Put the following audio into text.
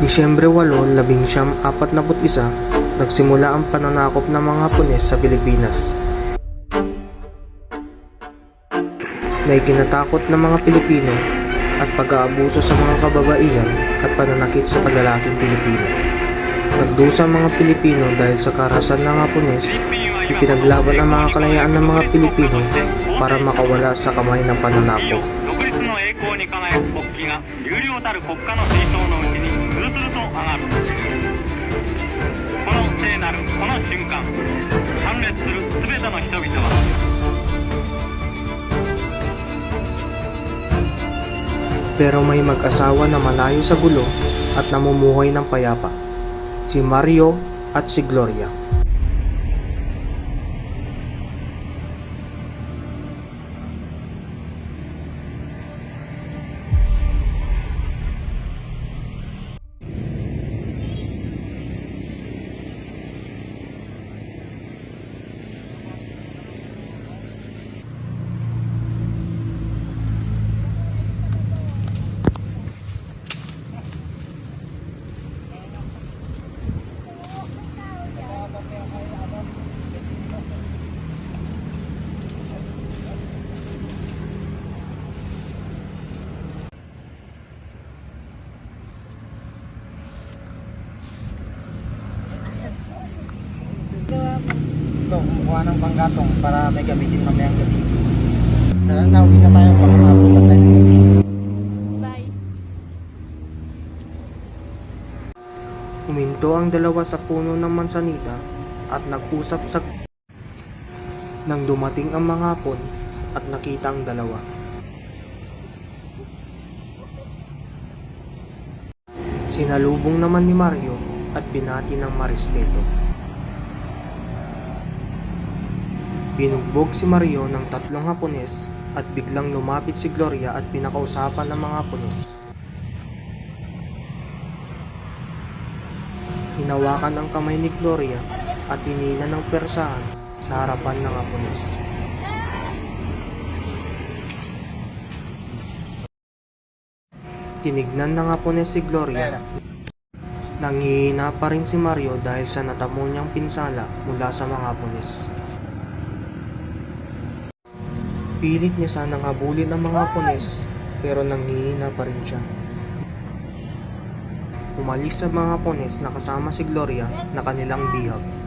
Disyembre 8, 1941, nagsimula ang pananakop ng mga Hapones sa Pilipinas na ikinatakot ng mga Pilipino at pag-aabuso sa mga kababaihan at pananakit sa paglalaking Pilipino. Nagdusa ang mga Pilipino dahil sa karahasan ng Hapones, ipinaglaban ang mga kalayaan ng mga Pilipino para makawala sa kamay ng pananakop. Pero may mag-asawa na malayo sa gulo at namumuhay ng payapa, si Mario at si Gloria. Ito, kumuha ng panggatong para may gamitin mamayang gabi. Nauwi na tayo pang hapon na tayo. Bye. Huminto ang dalawa sa puno ng mansanita at nag-usap sa nang dumating ang mga Hapon at nakita ang dalawa. Sinalubong naman ni Mario at binati ng marespeto. Binugbog si Mario ng 3 Hapones at biglang lumapit si Gloria at pinakausapan ng mga Hapones. Hinawakan ang kamay ni Gloria at hinila ng persahan sa harapan ng Hapones. Tinignan ng Hapones si Gloria. Nanghihina pa rin si Mario dahil sa natamo niyang pinsala mula sa mga Hapones. Pilit niya sanang habulin ang mga Hapones pero nanghihina pa rin siya. Umalis sa mga Hapones na kasama si Gloria na kanilang bihag.